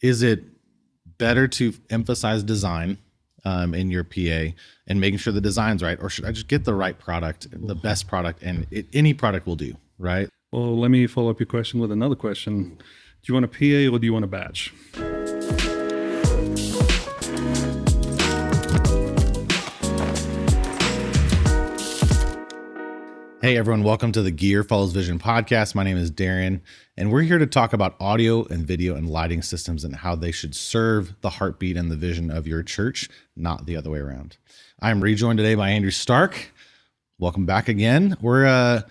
is it better to emphasize design in your PA and making sure the design's right, or should I just get the right product, the best product, and any product will do, right? Well, let me follow up your question with another question. Do you want a PA or do you want a badge? Hey everyone, welcome to the Gear Follows Vision podcast. My name is Deron, and we're here to talk about audio and video and lighting systems and how they should serve the heartbeat and the vision of your church, not the other way around. I am rejoined today by Andrew Stark. Welcome back again. We're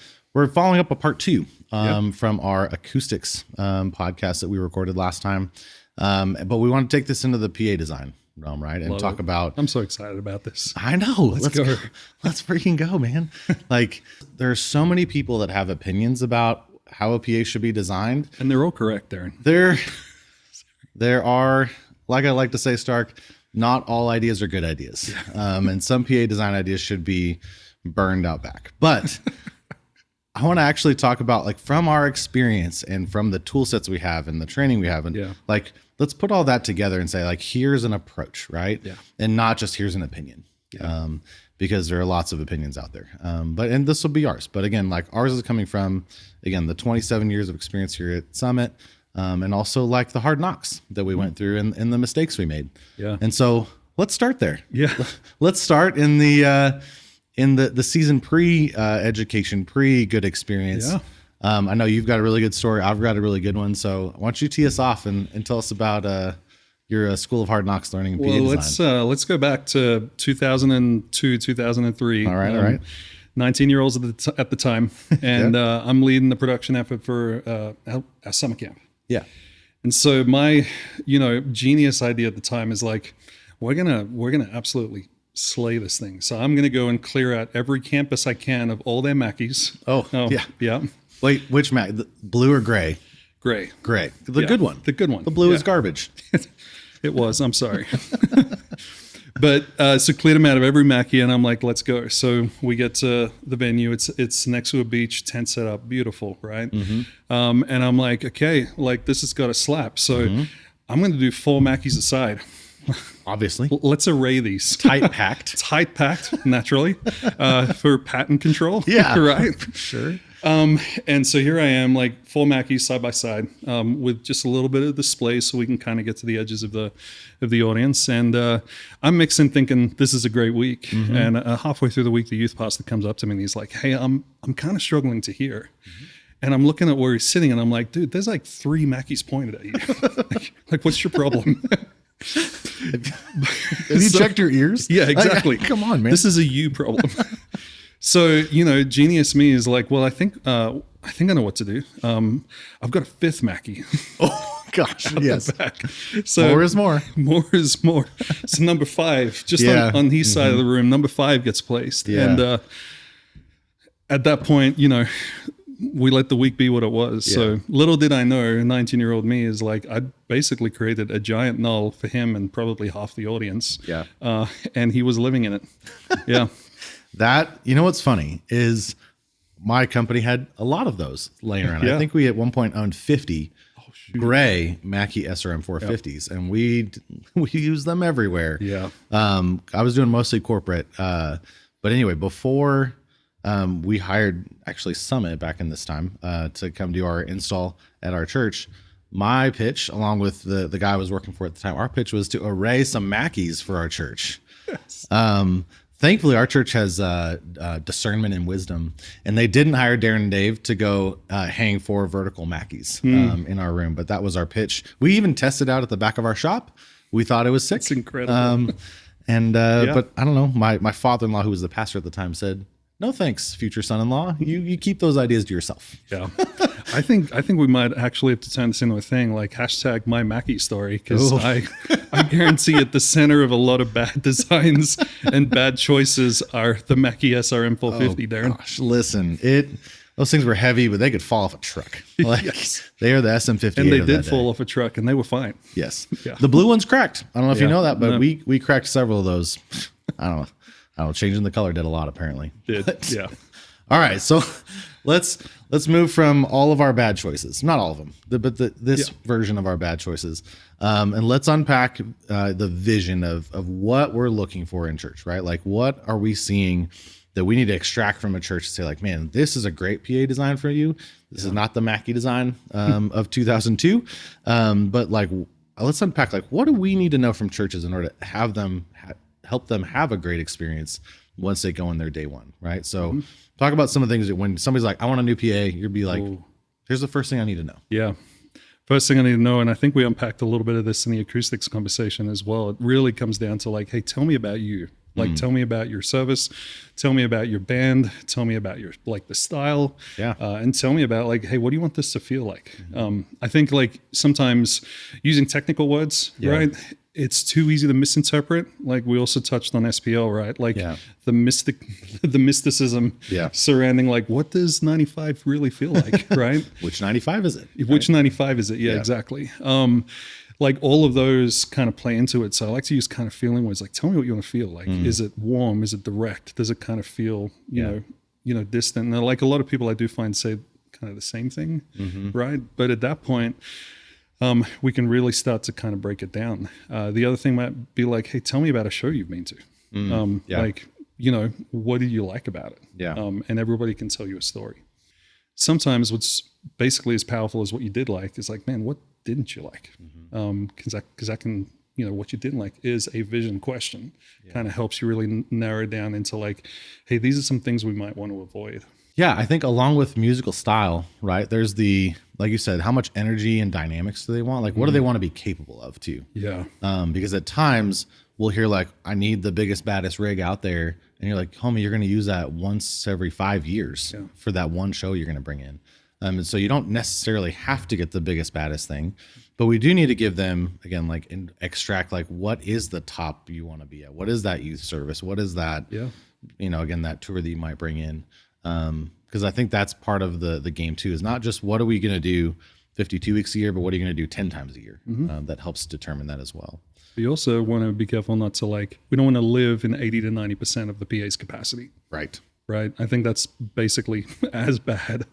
following up a part two from our acoustics podcast that we recorded last time, but we want to take this into the PA design realm, right? And talk about. I'm so excited about this. I know. Let's go. Let's freaking go, man. Like, there are so many people that have opinions about how a PA should be designed, and they're all correct, Darren. There are, like I like to say, Stark, not all ideas are good ideas, and some PA design ideas should be burned out back. But I want to actually talk about, like, from our experience and from the tool sets we have and the training we have, and like, let's put all that together and say, like, here's an approach, right? Yeah. And not just here's an opinion, because there are lots of opinions out there. And this will be ours. But again, like, ours is coming from, again, the 27 years of experience here at Summit, and also like the hard knocks that we went through and the mistakes we made. Yeah. And so let's start there. Yeah. Let's start in the season pre-education, pre-good experience. Yeah. I know you've got a really good story. I've got a really good one. So why don't you tee us off and tell us about your School of Hard Knocks learning in PA design. Let's go back to 2002, 2003. All right. 19-year-olds at the time, and I'm leading the production effort for our summer camp. Yeah. And so my, genius idea at the time is like, we're gonna absolutely slay this thing. So I'm gonna go and clear out every campus I can of all their Mackies. Oh yeah. Wait, which Mac? Blue or gray? Gray. The good one. The good one. The blue is garbage. It was. I'm sorry. But so cleared them out of every Mackie, and I'm like, let's go. So we get to the venue. It's next to a beach, tent set up, beautiful, right? Mm-hmm. And I'm like, okay, like, this has got to slap. So I'm going to do 4 Mackies aside. Obviously. Let's array these. Tight packed, naturally, for patent control. Yeah. Right. Sure. And so here I am, like, 4 Mackies side by side, with just a little bit of display so we can kind of get to the edges of the audience. And I'm mixing, thinking this is a great week. Mm-hmm. And halfway through the week, the youth pastor comes up to me and he's like, "Hey, I'm kind of struggling to hear." Mm-hmm. And I'm looking at where he's sitting and I'm like, "Dude, there's like 3 Mackies pointed at you. like, what's your problem?" Have you checked your ears? Yeah, exactly. Come on, man. This is a you problem. So, genius me is like, well, I think I know what to do. I've got a 5th Mackie. Oh gosh, yes. So more is more. More is more. So number 5, just on his side of the room, number 5 gets placed. Yeah. And at that point, we let the week be what it was. Yeah. So little did I know, 19-year-old me is like, I basically created a giant null for him and probably half the audience. Yeah. And he was living in it. Yeah. That, what's funny is my company had a lot of those laying around. Yeah. I think we at one point owned 50 gray Mackie SRM 450s, and we use them everywhere. Yeah. I was doing mostly corporate. But anyway, before we hired actually Summit back in this time to come do our install at our church, my pitch, along with the guy I was working for at the time, our pitch was to array some Mackies for our church. Yes. Thankfully, our church has discernment and wisdom, and they didn't hire Deron and Dave to go hang 4 vertical Mackies in our room, but that was our pitch. We even tested out at the back of our shop. We thought it was sick. It's incredible. But I don't know. My father-in-law, who was the pastor at the time, said, "No thanks, future son-in-law. You keep those ideas to yourself." Yeah. I think we might actually have to turn this into a thing, like hashtag my Mackie story, because I guarantee at the center of a lot of bad designs and bad choices are the Mackie SRM 450, Darren. Gosh, listen, those things were heavy, but they could fall off a truck. Like, yes. They are the SM58. And they did fall off a truck, and they were fine. Yes. Yeah. The blue one's cracked. I don't know if you know that, but we cracked several of those. I don't know. Changing the color did a lot, apparently. Yeah. All right. So let's move from all of our bad choices, not all of them, but this version of our bad choices, and let's unpack the vision of what we're looking for in church, right? Like, what are we seeing that we need to extract from a church to say, like, man, this is a great PA design for you. This is not the Mackie design of 2002, but like, let's unpack, like, what do we need to know from churches in order to have them help them have a great experience once they go in their day one, right? So talk about some of the things that when somebody's like, I want a new PA, you'd be like, here's the first thing I need to know. Yeah. First thing I need to know, and I think we unpacked a little bit of this in the acoustics conversation as well. It really comes down to like, hey, tell me about you. Like, tell me about your service, tell me about your band, tell me about your, like, the style, and tell me about, like, hey, what do you want this to feel like? I think, like, sometimes using technical words, right? It's too easy to misinterpret. Like, we also touched on SPL, right? Like the mysticism surrounding, like, what does 95 really feel like, right? Which 95 is it? Which 95 is it? Yeah, exactly. Like, all of those kind of play into it. So I like to use kind of feeling words. Like, tell me what you want to feel like. Is it warm? Is it direct? Does it kind of feel, you know, distant? And like, a lot of people I do find say kind of the same thing, right? But at that point, we can really start to kind of break it down. The other thing might be like, hey, tell me about a show you've been to. Like, you know, what do you like about it? And everybody can tell you a story. Sometimes what's basically as powerful as what you did like is like, man, what didn't you like? Because I can, you know, what you didn't like is a vision question. Kind of helps you really narrow down into like, hey, these are some things we might want to avoid. Yeah, I think along with musical style, right, there's the, like you said, how much energy and dynamics do they want? Like, what do they want to be capable of too? Yeah. Because at times we'll hear like, I need the biggest, baddest rig out there. And you're like, homie, you're going to use that once every 5 years for that one show you're going to bring in. And so you don't necessarily have to get the biggest, baddest thing, but we do need to give them, again, like extract, like, what is the top you want to be at? What is that youth service? What is that, you know, again, that tour that you might bring in? Because I think that's part of the game too, is not just what are we going to do 52 weeks a year, but what are you going to do 10 times a year? That helps determine that as well. We also want to be careful not to, like, we don't want to live in 80 to 90% of the PA's capacity. Right. I think that's basically as bad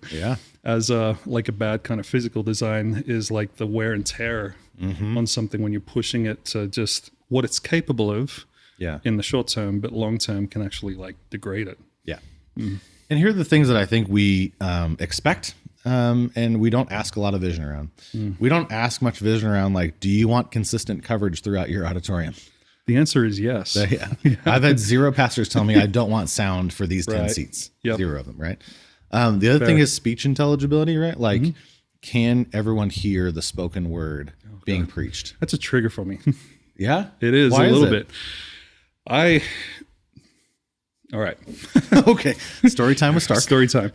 as like a bad kind of physical design is like the wear and tear on something when you're pushing it to just what it's capable of in the short term, but long term can actually like degrade it. And here are the things that I think we expect, and we don't ask a lot of vision around. We don't ask much vision around, like, do you want consistent coverage throughout your auditorium? The answer is yes. I've had 0 pastors tell me I don't want sound for these 10 seats. 0 of them, right? The other thing is speech intelligibility, right? Like, can everyone hear the spoken word being preached? That's a trigger for me. Yeah? It is. Why a little is it? bit. All right. Okay. Story time with Stark. Story time.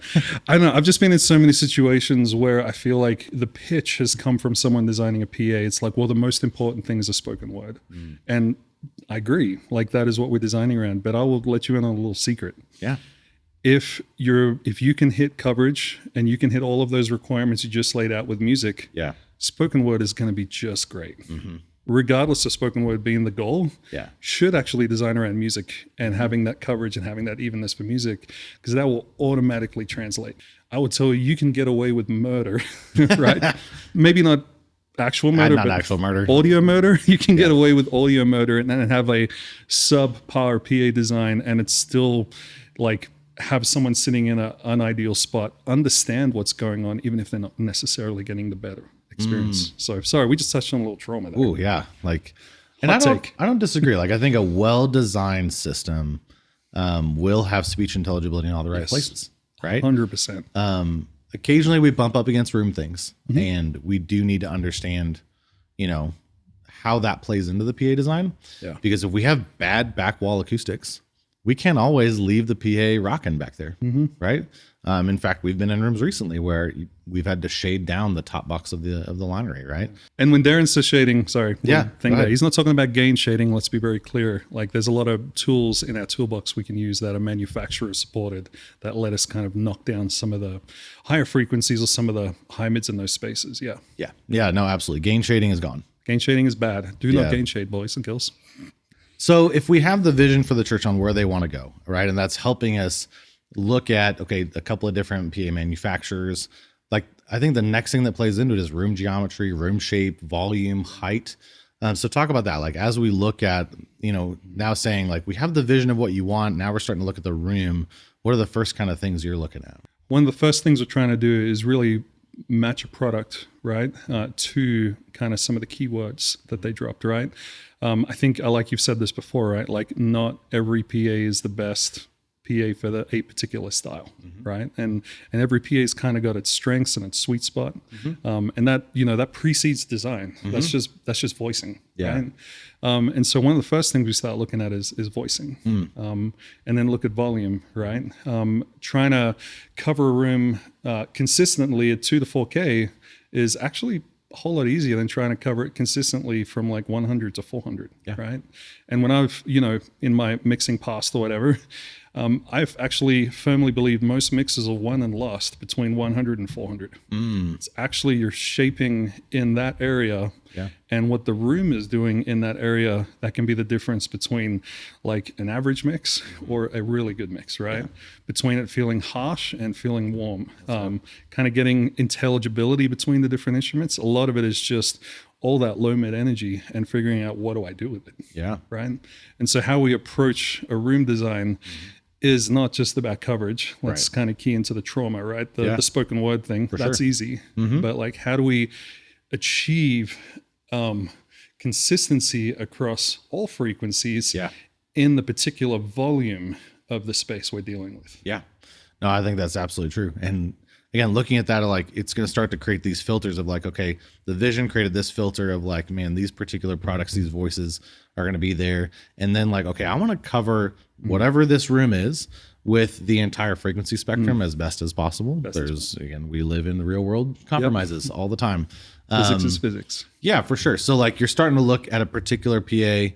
I don't know. I've just been in so many situations where I feel like the pitch has come from someone designing a PA. It's like, well, the most important thing is a spoken word. And I agree. Like, that is what we're designing around. But I will let you in on a little secret. Yeah. If you can hit coverage and you can hit all of those requirements you just laid out with music, spoken word is going to be just great. Regardless of spoken word being the goal, should actually design around music and having that coverage and having that evenness for music, because that will automatically translate. I would tell you can get away with murder, right? Maybe not actual murder, but actual murder. Audio murder. You can get away with audio murder and then have a subpar PA design, and it's still like have someone sitting in an unideal spot understand what's going on, even if they're not necessarily getting the better experience. So sorry, we just touched on a little trauma there. Oh yeah, like, and I don't disagree. Like, I think a well-designed system will have speech intelligibility in all the right places, right? 100%. Occasionally we bump up against room things, and we do need to understand, you know, how that plays into the PA design. Yeah. Because if we have bad back wall acoustics, we can't always leave the PA rocking back there, right? In fact, we've been in rooms recently where we've had to shade down the top box of the line array, right? And when Darren says shading, he's not talking about gain shading. Let's be very clear. Like, there's a lot of tools in our toolbox we can use that are manufacturer supported that let us kind of knock down some of the higher frequencies or some of the high mids in those spaces. Yeah, no, absolutely. Gain shading is gone. Gain shading is bad. Do not gain shade, boys and girls. So if we have the vision for the church on where they want to go, right, and that's helping us look at, okay, a couple of different PA manufacturers, like I think the next thing that plays into it is room geometry, room shape, volume, height. So talk about that. Like as we look at, now saying like we have the vision of what you want. Now we're starting to look at the room. What are the first kind of things you're looking at? One of the first things we're trying to do is really match a product, right, to kind of some of the keywords that they dropped, right? I think, like you've said this before, right? Like not every PA is the best PA for a particular style, right? And every PA's kind of got its strengths and its sweet spot, and that that precedes design. That's just voicing, right? And so one of the first things we start looking at is voicing, and then look at volume, right? Trying to cover a room consistently at 2 to 4K is actually a whole lot easier than trying to cover it consistently from like 100 to 400, right? And when I've in my mixing past or whatever, I've actually firmly believed most mixes are won and lost between 100 and 400. It's actually you're shaping in that area, and what the room is doing in that area that can be the difference between like an average mix or a really good mix, right? Between it feeling harsh and feeling warm, kind of getting intelligibility between the different instruments. A lot of it is just all that low mid energy and figuring out what do I do with it, right? And so how we approach a room design is not just about coverage. Let's kind of key into the trauma, right? The spoken word thing. That's easy. But like, how do we achieve consistency across all frequencies in the particular volume of the space we're dealing with? Yeah. No, I think that's absolutely true. And again, looking at that, like it's going to start to create these filters of like, okay, the vision created this filter of like, man, these particular products, these voices are going to be there. And then like, okay, I want to cover whatever this room is with the entire frequency spectrum as best as possible. Again, we live in the real world, compromises all the time. Physics is physics. Yeah, for sure. So like you're starting to look at a particular PA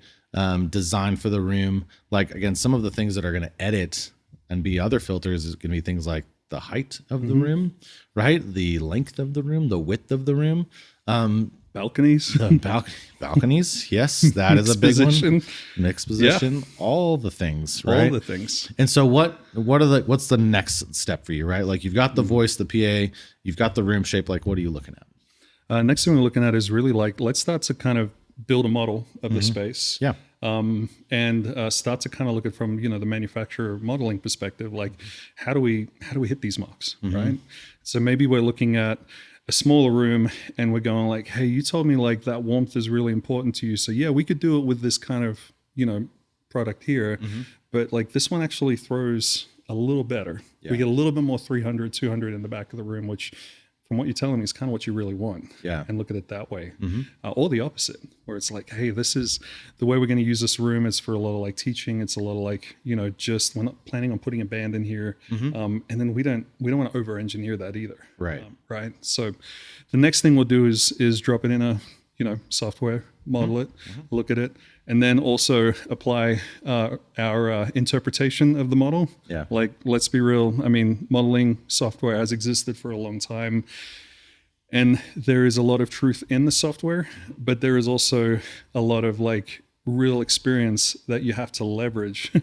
design for the room. Like again, some of the things that are going to edit and be other filters is going to be things like the height of the room, right? The length of the room, the width of the room. Balconies. Balconies. Yes, that is a big one. Mixed position. All the things, right? All the things. And so what's the next step for you, right? Like you've got the voice, the PA, you've got the room shape. Like what are you looking at? Next thing we're looking at is really like, let's start to kind of build a model of the space. Yeah. And start to kind of look at from the manufacturer modeling perspective, like how do we hit these marks, right? So maybe we're looking at a smaller room and we're going like, hey, you told me like that warmth is really important to you, so yeah, we could do it with this kind of product here, but like this one actually throws a little better. We get a little bit more 300, 200 in the back of the room, which from what you're telling me is kind of what you really want. And look at it that way. Or the opposite, where it's like, hey, this is the way we're going to use this room. It's for a lot of like teaching. It's a lot of like, just we're not planning on putting a band in here. And then we don't want to over engineer that either. Right. Right. So the next thing we'll do is drop it in a, software, model it, look at it, and then also apply our interpretation of the model. Like, let's be real. I mean, modeling software has existed for a long time, and there is a lot of truth in the software, but there is also a lot of like real experience that you have to leverage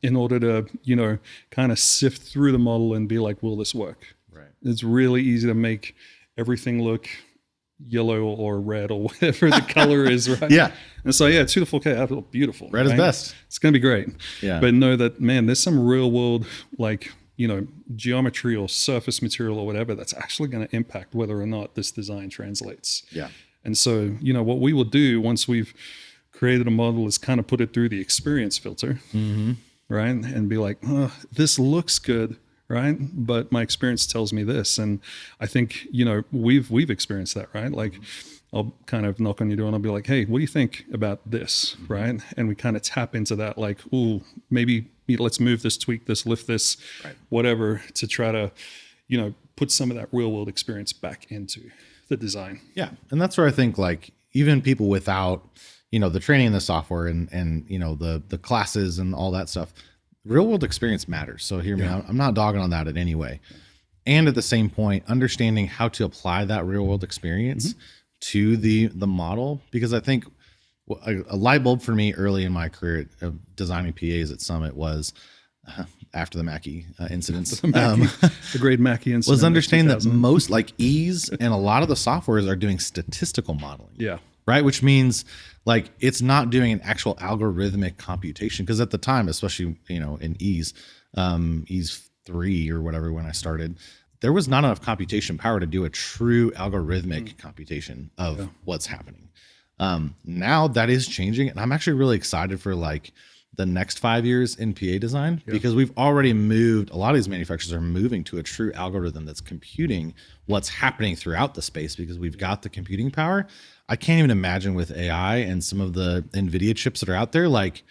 in order to, kind of sift through the model and be like, will this work? Right. It's really easy to make everything look yellow or red or whatever the color is, right? And so 2 to 4K, that'll look beautiful. Red is best. It's gonna be great. But know that, man, there's some real world like geometry or surface material or whatever that's actually going to impact whether or not this design translates. And so what we will do once we've created a model is kind of put it through the experience filter, right? And be like, oh, this looks good, right? But my experience tells me this. And I think, we've experienced that, right? Like I'll kind of knock on your door and I'll be like, hey, what do you think about this, right? And we kind of tap into that like, ooh, maybe let's move this, tweak this, lift this, whatever, to try to, put some of that real world experience back into the design. Yeah. And that's where I think like even people without, the training in the software and the classes and all that stuff, real world experience matters. So hear me out. I'm not dogging on that in any way. And at the same point, understanding how to apply that real world experience to the model, because I think a light bulb for me early in my career of designing PAs at Summit was after the Mackie incidents, The great Mackie incident was understanding that 2000. most like ease and a lot of the softwares are doing statistical modeling. Yeah. Right. Which means like it's not doing an actual algorithmic computation. Because at the time, especially, in ease 3 or whatever, when I started, there was not enough computation power to do a true algorithmic computation of what's happening. Now that is changing. And I'm actually really excited for like the next 5 years in PA design, because we've already moved. A lot of these manufacturers are moving to a true algorithm that's computing what's happening throughout the space, because we've got the computing power. I can't even imagine with AI and some of the NVIDIA chips that are out there, like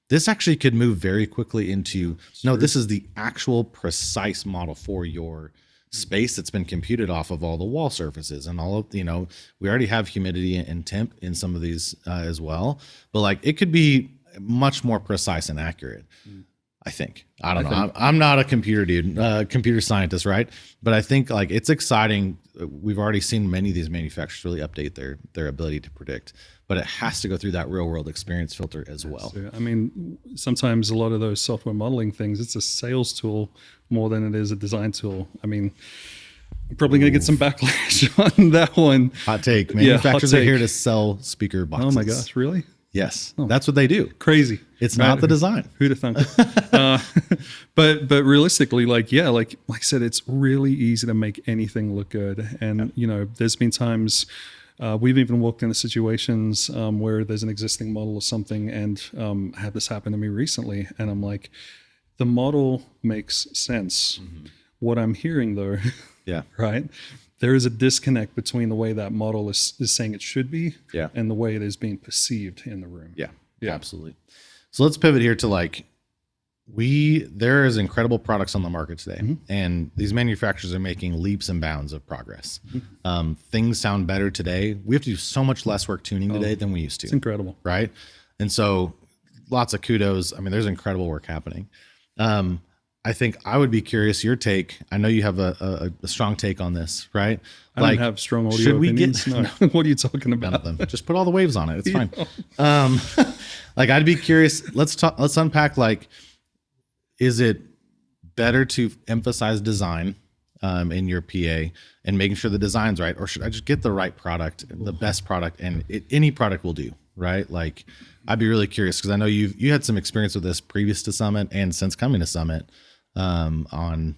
this actually could move very quickly into, no, this is the actual precise model for your space that's been computed off of all the wall surfaces and all of, we already have humidity and temp in some of these as well, but like it could be much more precise and accurate. I think. I don't know. I'm not a computer dude, computer scientist, right? But I think like it's exciting. We've already seen many of these manufacturers really update their ability to predict, but it has to go through that real world experience filter as well. So, I mean, sometimes a lot of those software modeling things, it's a sales tool more than it is a design tool. I mean, I'm probably going to get some backlash on that one. Hot take. Manufacturers are here to sell speaker boxes. Oh my gosh, really? Yes, that's what they do. Crazy. It's not the design. Who'd have thunk it? But realistically, like I said, it's really easy to make anything look good. And there's been times we've even walked into situations where there's an existing model or something, and I had this happen to me recently, and I'm like, the model makes sense. What I'm hearing though, right? There is a disconnect between the way that model is saying it should be and the way it is being perceived in the room. Yeah, absolutely. So let's pivot here to like, there is incredible products on the market today, and these manufacturers are making leaps and bounds of progress. Things sound better today. We have to do so much less work tuning today than we used to. It's incredible. Right? And so lots of kudos. I mean, there's incredible work happening. I think I would be curious your take. I know you have a strong take on this, right? I don't have strong audio opinions. No. What are you talking about? None of them. Just put all the waves on it. It's fine. Like I'd be curious. Let's unpack. Like, is it better to emphasize design in your PA and making sure the design's right, or should I just get the right product, the best product, and any product will do, right? Like, I'd be really curious because I know you had some experience with this previous to Summit and since coming to Summit. On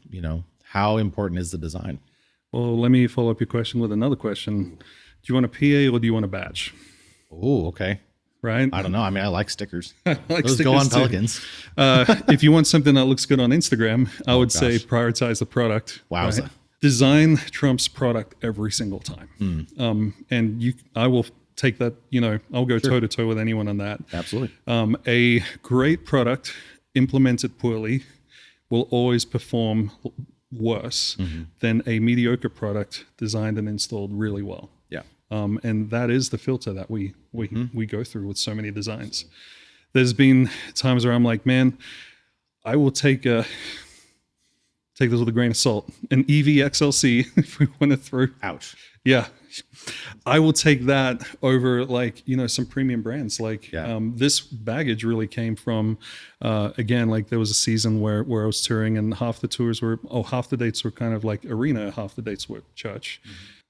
how important is the design? Well, let me follow up your question with another question. Do you want a PA or do you want a badge? Oh, okay. Right. I don't know. I mean, I like stickers. I like Those go on Pelicans. If you want something that looks good on Instagram, I would say prioritize the product. Wowza. Right? Design trumps product every single time. And I will take that. I'll go toe to toe with anyone on that. Absolutely. A great product implemented poorly will always perform worse than a mediocre product designed and installed really well. Yeah. And that is the filter that we go through with so many designs. There's been times where I'm like, man, I will take this with a grain of salt. An EV XLC, if we want to throw. Ouch. Yeah. I will take that over some premium brands. This baggage really came from, again, like there was a season where I was touring and half the dates were kind of like arena, half the dates were church.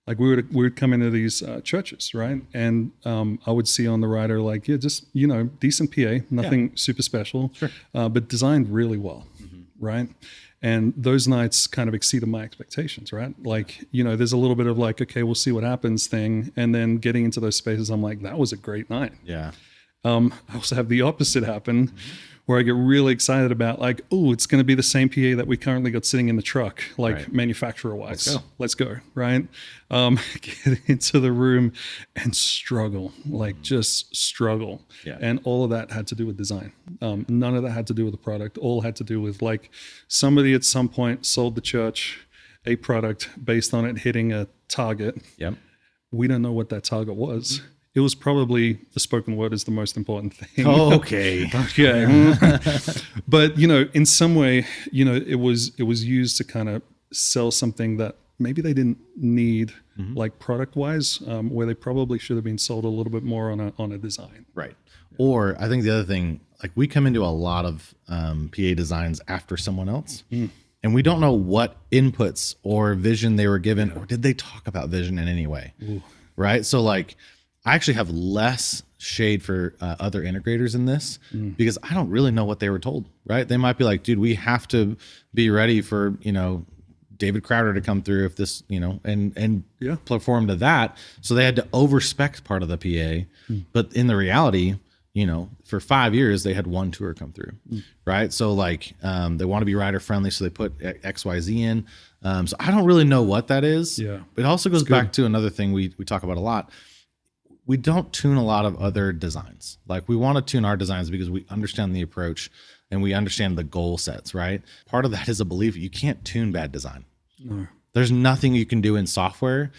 Like we would come into these churches, right? And I would see on the rider decent PA, nothing super special, but designed really well, right? And those nights kind of exceeded my expectations, right? Like, there's a little bit of like, okay, we'll see what happens thing. And then getting into those spaces, I'm like, that was a great night. Yeah. I also have the opposite happen where I get really excited about like, oh, it's going to be the same PA that we currently got sitting in the truck, manufacturer wise. Let's go. Right. Get into the room and struggle, just struggle. Yeah. And all of that had to do with design. None of that had to do with the product. All had to do with like somebody at some point sold the church a product based on it hitting a target. Yep. We don't know what that target was. It was probably the spoken word is the most important thing. Oh, okay. Okay. But, in some way, it was used to kind of sell something that maybe they didn't need, like product wise, where they probably should have been sold a little bit more on a design. Right. Or I think the other thing, like we come into a lot of PA designs after someone else, and we don't know what inputs or vision they were given, or did they talk about vision in any way, right? So like, I actually have less shade for other integrators in this because I don't really know what they were told, right? They might be like, dude, we have to be ready for, David Crowder to come through if this, and perform to that. So they had to overspec part of the PA. But in the reality, for 5 years, they had one tour come through, right? So like they want to be rider friendly. So they put XYZ in. So I don't really know what that is. Yeah. It also goes back to another thing we talk about a lot. We don't tune a lot of other designs. Like we want to tune our designs because we understand the approach and we understand the goal sets, right? Part of that is a belief you can't tune bad design. No. There's nothing you can do in software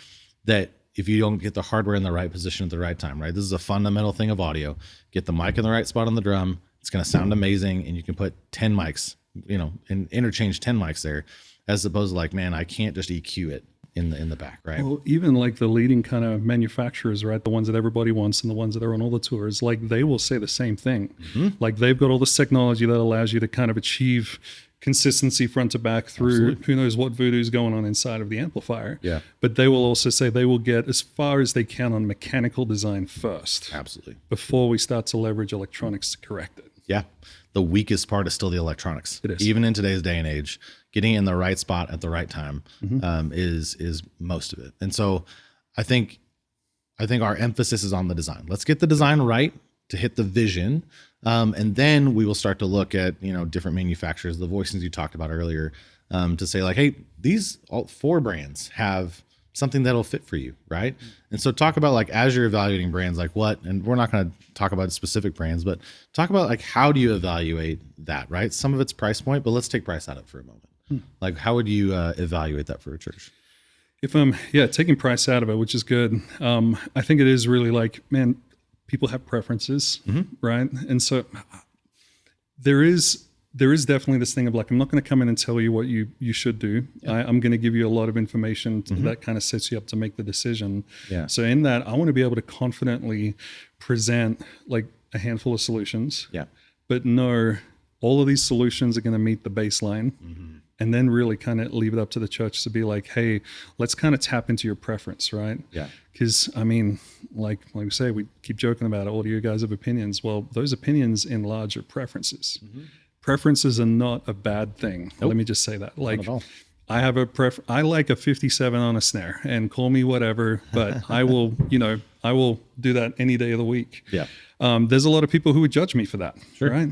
that if you don't get the hardware in the right position at the right time, right? This is a fundamental thing of audio. Get the mic in the right spot on the drum. It's going to sound amazing. And you can put 10 mics, and interchange 10 mics there, as opposed to like, man, I can't just EQ it in the back, right? Well, even like the leading kind of manufacturers, right? The ones that everybody wants and the ones that are on all the tours, like they will say the same thing. Like they've got all this technology that allows you to kind of achieve consistency front to back through who knows what voodoo is going on inside of the amplifier. Yeah. But they will also say they will get as far as they can on mechanical design first. Absolutely. Before we start to leverage electronics to correct it. Yeah. The weakest part is still the electronics. It is. Even in today's day and age, getting in the right spot at the right time is most of it. And so I think our emphasis is on the design. Let's get the design right to hit the vision. And then we will start to look at, different manufacturers, the voicings you talked about earlier, to say like, hey, these all 4 brands have something that'll fit for you, right? And so talk about like, as you're evaluating brands, like what, and we're not going to talk about specific brands, but talk about like, how do you evaluate that, right? Some of it's price point, but let's take price out of it for a moment. Like, how would you evaluate that for a church? If I'm, taking price out of it, which is good. I think it is really like, man, people have preferences, right? And so there is definitely this thing of like, I'm not going to come in and tell you what you should do. I'm going to give you a lot of information that kind of sets you up to make the decision. Yeah. So in that, I want to be able to confidently present like a handful of solutions, but know all of these solutions are going to meet the baseline. And then really kind of leave it up to the church to be like, hey, let's kind of tap into your preference, right? Yeah. Because, I mean, like we say, we keep joking about it. All of you guys have opinions. Well, those opinions in large are preferences. Preferences are not a bad thing. Nope. Let me just say that. Like, I have I like a 57 on a snare, and call me whatever, but I will, I will do that any day of the week. Yeah. There's a lot of people who would judge me for that, Sure. right?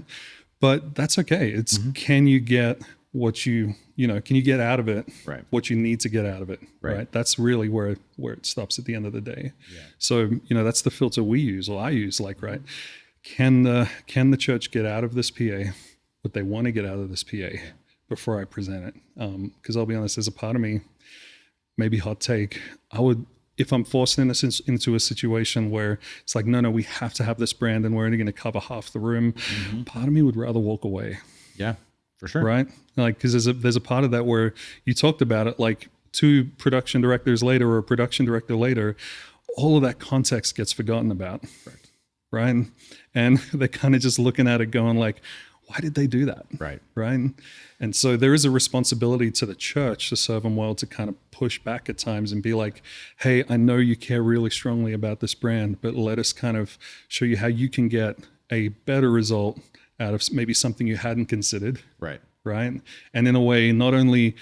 But that's okay. It's can you get what can you get out of it, right? What you need to get out of it, right? That's really where it stops at the end of the day. Yeah. So, that's the filter we use, or I use, like, right? Can the church get out of this PA what they want to get out of this PA before I present it? Because I'll be honest, there's a part of me, maybe hot take, I would, if I'm forced into a situation where it's like, no, we have to have this brand and we're only going to cover half the room, part of me would rather walk away. Yeah. For sure. Right? Like, because there's a part of that where you talked about it, like 2 production directors later or a production director later, all of that context gets forgotten about. Right? And they're kind of just looking at it going like, why did they do that? Right? And so there is a responsibility to the church to serve them well, to kind of push back at times and be like, hey, I know you care really strongly about this brand, but let us kind of show you how you can get a better result out of maybe something you hadn't considered. Right. And in a way, not only,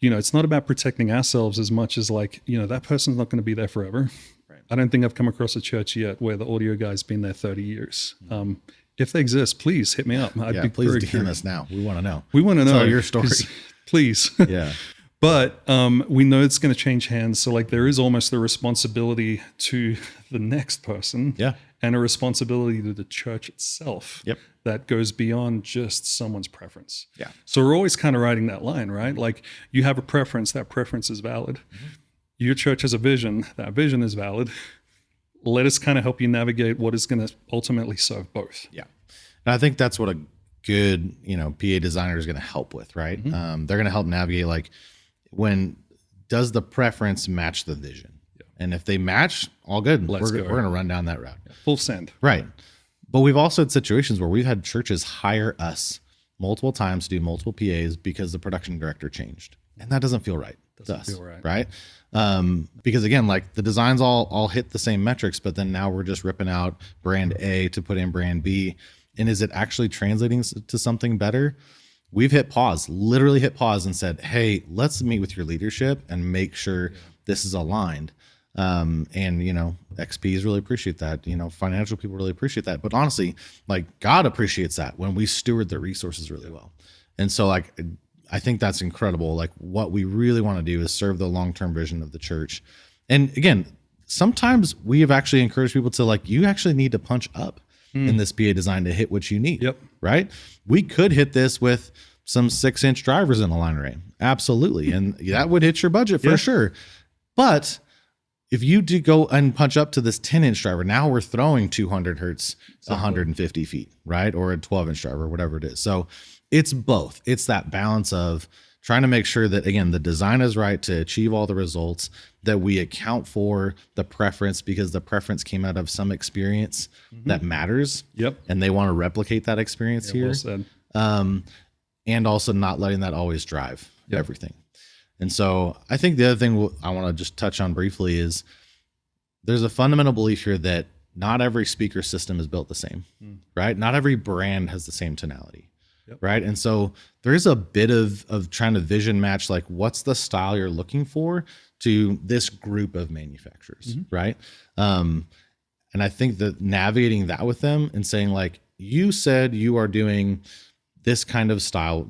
it's not about protecting ourselves as much as like, that person's not going to be there forever. Right. I don't think I've come across a church yet where the audio guy's been there 30 years. If they exist, please hit me up. I'd be please DM us now. We want to know. We want to know. Tell your story. Please. Yeah. But we know it's going to change hands. So like there is almost a responsibility to the next person. Yeah. And a responsibility to the church itself. Yep. That goes beyond just someone's preference. Yeah. So we're always kind of riding that line, right? Like you have a preference, that preference is valid. Your church has a vision, that vision is valid. Let us kind of help you navigate what is going to ultimately serve both. Yeah. And I think that's what a good, PA designer is going to help with, right? They're going to help navigate like, when does the preference match the vision? Yeah. And if they match, all good. We're going to run down that route. Yeah. Full send. Right. But we've also had situations where we've had churches hire us multiple times to do multiple PAs because the production director changed. And that doesn't feel right. Doesn't feel right. Right? Because again, like the designs all hit the same metrics, but then now we're just ripping out brand A to put in brand B. And is it actually translating to something better? We've literally hit pause and said, hey, let's meet with your leadership and make sure this is aligned. And XPs really appreciate that. Financial people really appreciate that. But honestly, like God appreciates that when we steward the resources really well. And so like, I think that's incredible. Like what we really want to do is serve the long-term vision of the church. And again, sometimes we have actually encouraged people to like, you actually need to punch up in this PA design to hit what you need. Yep. Right. We could hit this with some 6-inch drivers in a line array. Absolutely. And that would hit your budget for sure. But if you do go and punch up to this 10-inch driver, now we're throwing 200 hertz, 150 feet, right? Or a 12-inch driver, whatever it is. So it's both. It's that balance of trying to make sure that, again, the design is right to achieve all the results, that we account for the preference because the preference came out of some experience that matters. Yep. And they want to replicate that experience here. Well said. And also not letting that always drive everything. And so I think the other thing I want to just touch on briefly is there's a fundamental belief here that not every speaker system is built the same, right? Not every brand has the same tonality. Right. And so there is a bit of trying to vision match, like what's the style you're looking for to this group of manufacturers. Right. And I think that navigating that with them and saying like, you said you are doing this kind of style,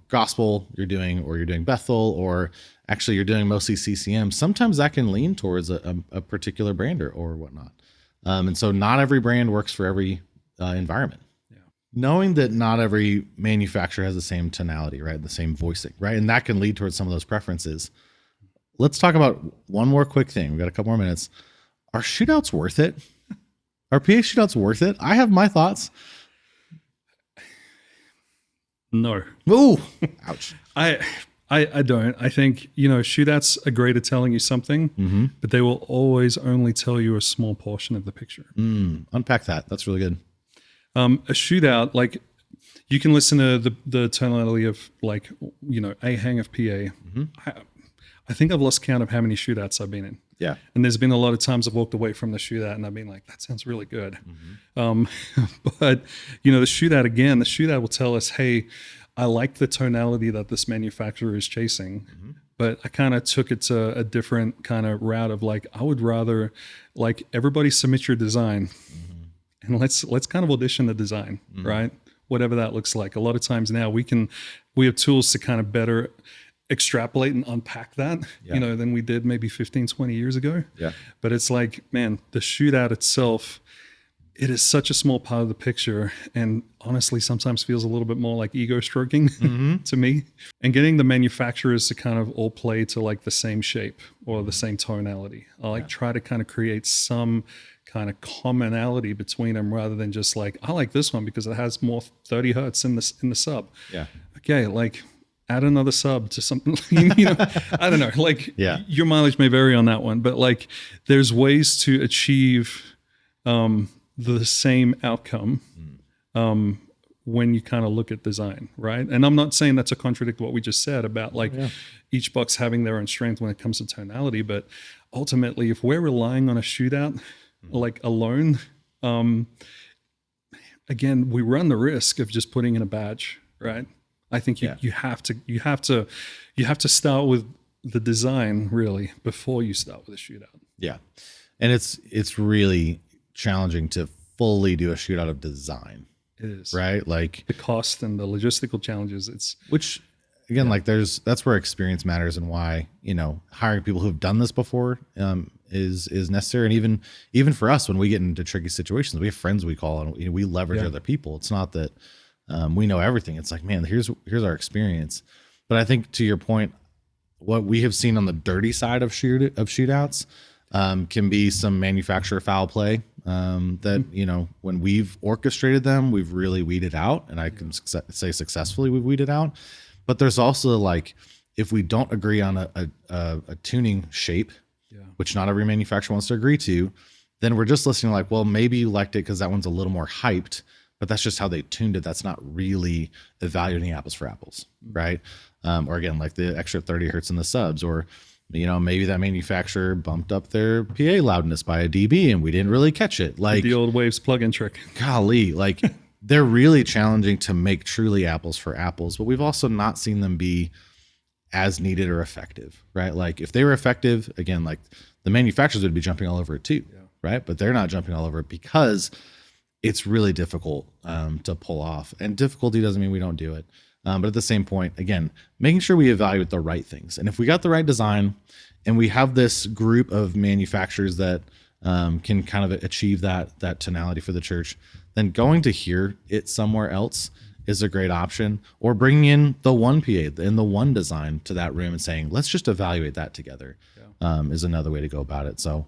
gospel you're doing Bethel, or actually you're doing mostly CCM. Sometimes that can lean towards a particular brand or whatnot. And so not every brand works for every environment. Knowing that not every manufacturer has the same tonality, right? The same voicing, right? And that can lead towards some of those preferences. Let's talk about one more quick thing. We've got a couple more minutes. Are shootouts worth it? Are PA shootouts worth it? I have my thoughts. No. Ooh, ouch. I don't. I think, shootouts are great at telling you something, but they will always only tell you a small portion of the picture. Unpack that. That's really good. A shootout, like you can listen to the tonality of like, a hang of PA. I think I've lost count of how many shootouts I've been in. Yeah. And there's been a lot of times I've walked away from the shootout and I've been like, that sounds really good. But the shootout will tell us, hey, I like the tonality that this manufacturer is chasing, but I kind of took it to a different kind of route of like, I would rather like everybody submit your design. And let's kind of audition the design, right? Whatever that looks like. A lot of times now we have tools to kind of better extrapolate and unpack that, than we did maybe 15, 20 years ago. Yeah. But it's like, man, the shootout itself, it is such a small part of the picture, and honestly sometimes feels a little bit more like ego stroking to me. And getting the manufacturers to kind of all play to like the same shape or the same tonality. I try to kind of create some kind of commonality between them rather than just like, I like this one because it has more 30 hertz in the sub. Yeah. Okay, like add another sub to something, I don't know, like your mileage may vary on that one, but like there's ways to achieve the same outcome when you kind of look at design, right? And I'm not saying that's a contradict to what we just said about like each box having their own strength when it comes to tonality, but ultimately if we're relying on a shootout like alone, again, we run the risk of just putting in a badge, right? I think you have to start with the design really before you start with a shootout. Yeah. And it's really challenging to fully do a shootout of design. It is. Right? Like the cost and the logistical challenges, which again, like that's where experience matters and why, hiring people who've done this before is necessary. And even for us, when we get into tricky situations, we have friends we call and we leverage other people. It's not that we know everything. It's like, man, here's our experience. But I think to your point, what we have seen on the dirty side of shootouts can be some manufacturer foul play that, when we've orchestrated them, we've really weeded out. And I can say successfully we've weeded out. But there's also like, if we don't agree on a tuning shape, which not every manufacturer wants to agree to, then we're just listening like, well, maybe you liked it because that one's a little more hyped, but that's just how they tuned it. That's not really evaluating apples for apples, right? Or again, like the extra 30 hertz in the subs, or maybe that manufacturer bumped up their PA loudness by a dB and we didn't really catch it. Like the old Waves plug-in trick. Golly, like they're really challenging to make truly apples for apples, but we've also not seen them be as needed or effective, right? Like if they were effective, again, like the manufacturers would be jumping all over it too, right? But they're not jumping all over it because it's really difficult to pull off. And difficulty doesn't mean we don't do it. But at the same point, again, making sure we evaluate the right things. And if we got the right design and we have this group of manufacturers that can kind of achieve that tonality for the church, then going to hear it somewhere else is a great option, or bringing in the one PA and the one design to that room and saying, let's just evaluate that together is another way to go about it. So,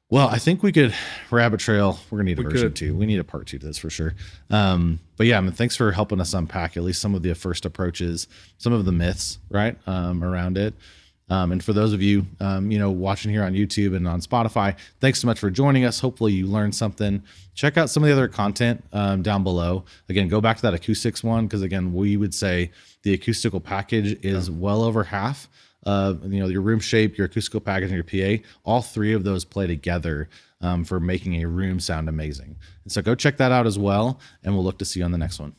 well, I think we could rabbit trail. We're gonna need a version 2. We need a part 2 to this for sure. But yeah, I mean, thanks for helping us unpack at least some of the first approaches, some of the myths, right, around it. And for those of you, watching here on YouTube and on Spotify, thanks so much for joining us. Hopefully you learned something. Check out some of the other content down below. Again, go back to that acoustics one, because again, we would say the acoustical package is well over half. Your room shape, your acoustical package, and your PA, all three of those play together for making a room sound amazing. And so go check that out as well, and we'll look to see you on the next one.